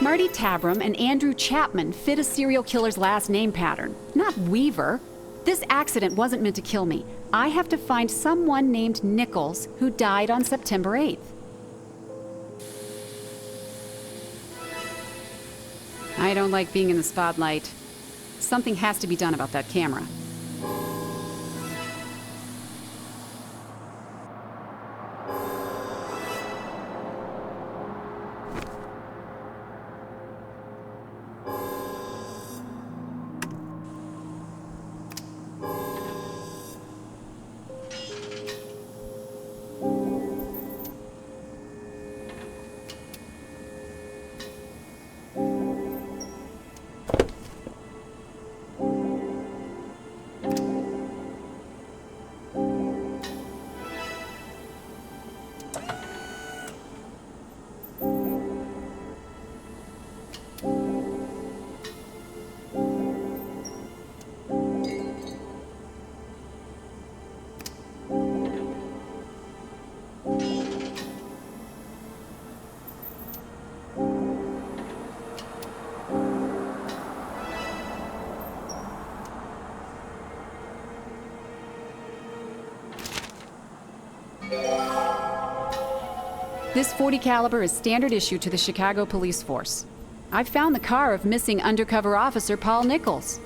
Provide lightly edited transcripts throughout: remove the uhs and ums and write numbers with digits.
Marty Tabram and Andrew Chapman fit a serial killer's last name pattern, not Weaver. This accident wasn't meant to kill me. I have to find someone named Nichols who died on September 8th. I don't like being in the spotlight. Something has to be done about that camera. This .40 caliber is standard issue to the Chicago police force. I've found the car of missing undercover officer Paul Nichols.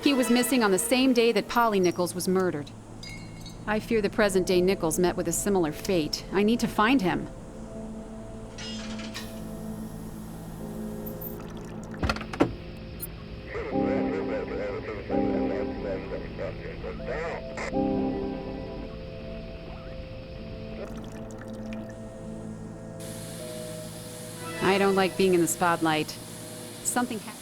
He was missing on the same day that Polly Nichols was murdered. I fear the present-day Nichols met with a similar fate. I need to find him. I don't like being in the spotlight. Something happened.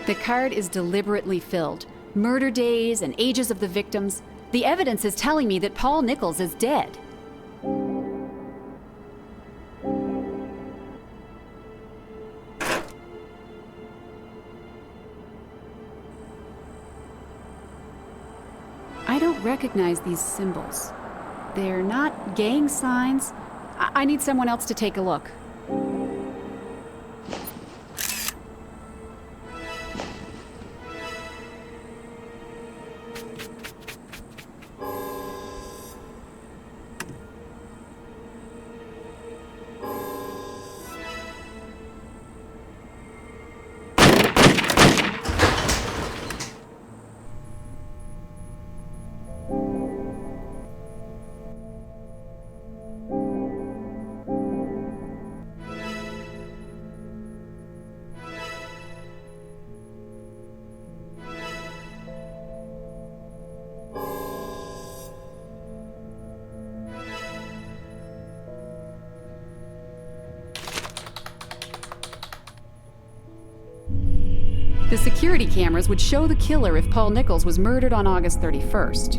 The card is deliberately filled. Murder days and ages of the victims. The evidence is telling me that Paul Nichols is dead. I don't recognize these symbols. They're not gang signs. I need someone else to take a look. The security cameras would show the killer if Paul Nichols was murdered on August 31st.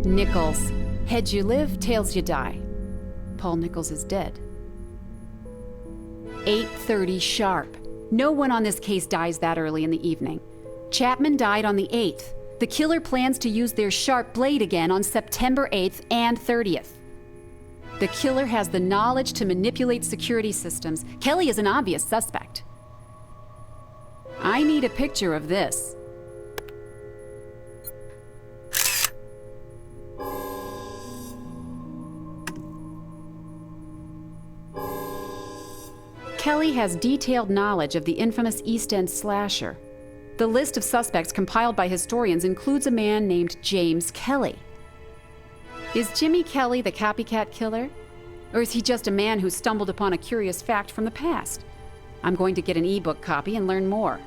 Nichols, heads you live, tails you die. Paul Nichols is dead. 8:30 sharp. No one on this case dies that early in the evening. Chapman died on the 8th. The killer plans to use their sharp blade again on September 8th and 30th. The killer has the knowledge to manipulate security systems. Kelly is an obvious suspect. I need a picture of this. Kelly has detailed knowledge of the infamous East End slasher. The list of suspects compiled by historians includes a man named James Kelly. Is Jimmy Kelly the copycat killer? Or is he just a man who stumbled upon a curious fact from the past? I'm going to get an ebook copy and learn more.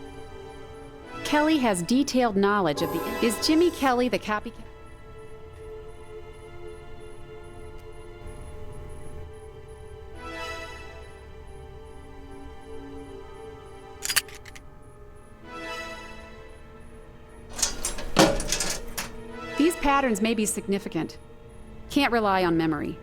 Kelly has detailed knowledge of the... Is Jimmy Kelly the copycat? These patterns may be significant. Can't rely on memory.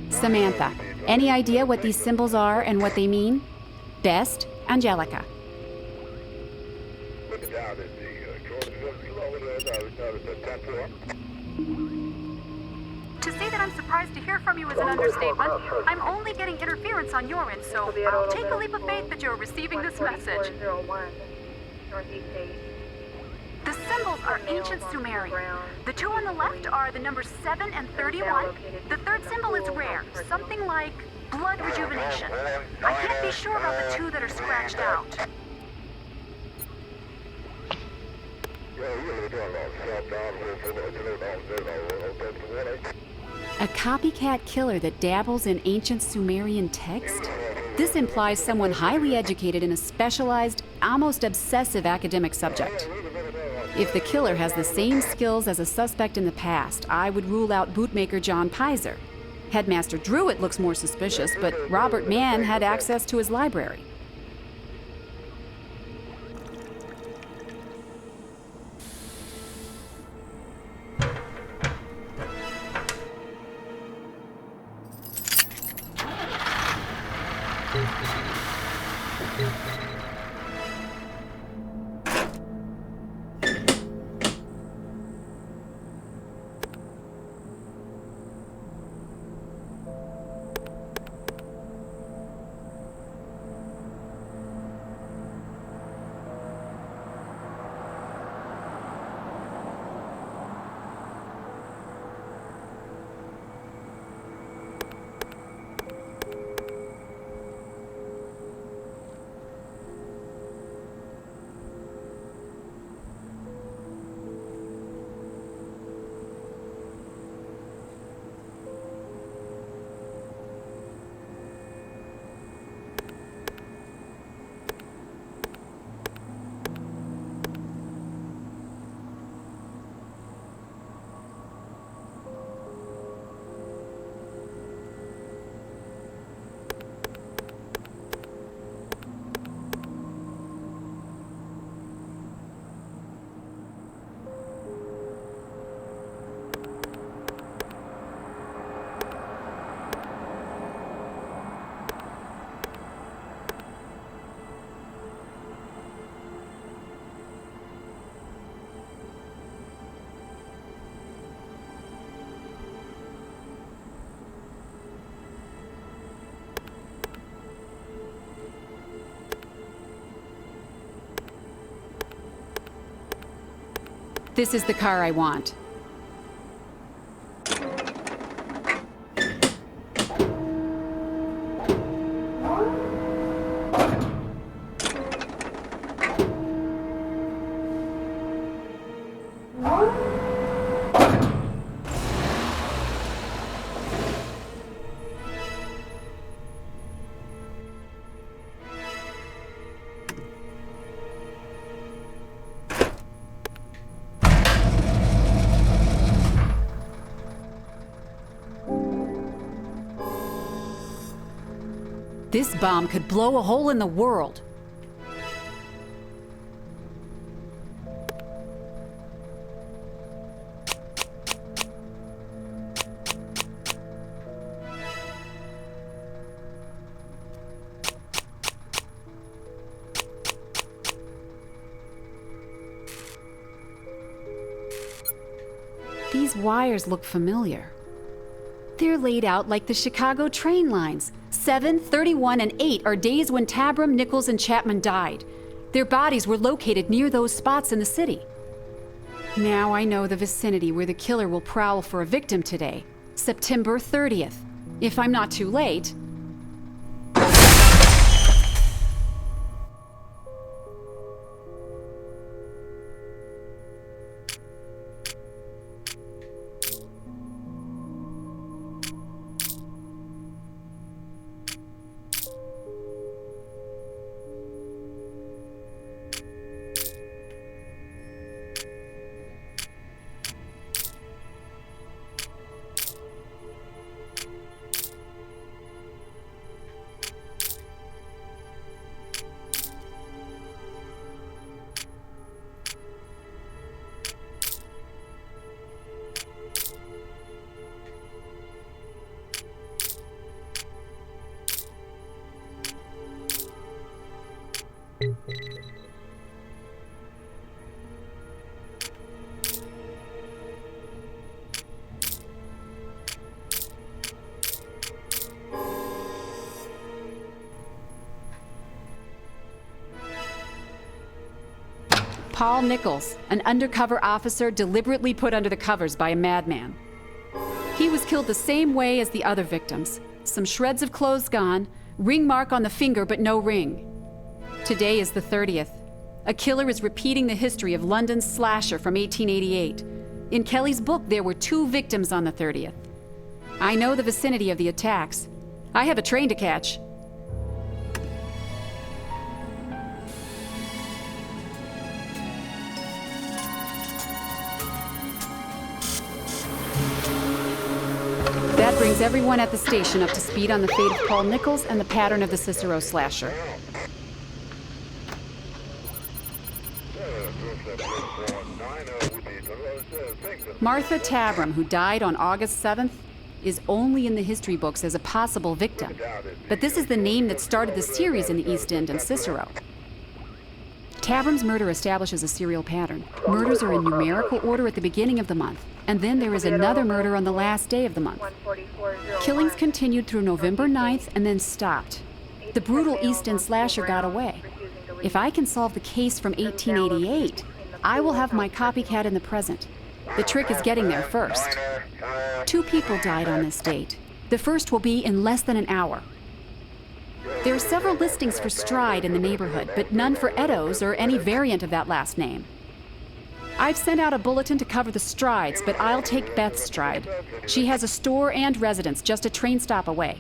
Samantha, any idea what these symbols are and what they mean? Best, Angelica. To say that I'm surprised to hear from you is an understatement. I'm only getting interference on your end, so I'll take a leap of faith that you're receiving this message. The symbols are ancient Sumerian. The two on the left are the numbers 7 and 31. The third symbol is rare, something like blood rejuvenation. I can't be sure about the two that are scratched out. A copycat killer that dabbles in ancient Sumerian text? This implies someone highly educated in a specialized, almost obsessive academic subject. If the killer has the same skills as a suspect in the past, I would rule out bootmaker John Pizer. Headmaster Druitt looks more suspicious, but Robert Mann had access to his library. This is the car I want. This bomb could blow a hole in the world. These wires look familiar. They're laid out like the Chicago train lines. 7, 31, and 8 are days when Tabram, Nichols, and Chapman died. Their bodies were located near those spots in the city. Now I know the vicinity where the killer will prowl for a victim today, September 30th. If I'm not too late. Paul Nichols, an undercover officer deliberately put under the covers by a madman. He was killed the same way as the other victims. Some shreds of clothes gone, ring mark on the finger but no ring. Today is the 30th. A killer is repeating the history of London's slasher from 1888. In Kelly's book, there were 2 victims on the 30th. I know the vicinity of the attacks. I have a train to catch. That brings everyone at the station up to speed on the fate of Paul Nichols and the pattern of the Cicero slasher. Martha Tabram, who died on August 7th, is only in the history books as a possible victim. But this is the name that started the series in the East End and Cicero. Tabram's murder establishes a serial pattern. Murders are in numerical order at the beginning of the month, and then there is another murder on the last day of the month. Killings continued through November 9th and then stopped. The brutal East End slasher got away. If I can solve the case from 1888, I will have my copycat in the present. The trick is getting there first. 2 people died on this date. The first will be in less than an hour. There are several listings for Stride in the neighborhood, but none for Eddowes or any variant of that last name. I've sent out a bulletin to cover the Strides, but I'll take Beth's Stride. She has a store and residence just a train stop away.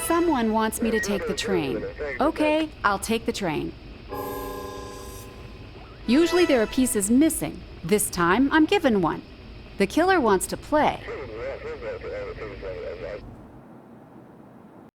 Someone wants me to take the train. Okay, I'll take the train. Usually there are pieces missing. This time, I'm given one. The killer wants to play.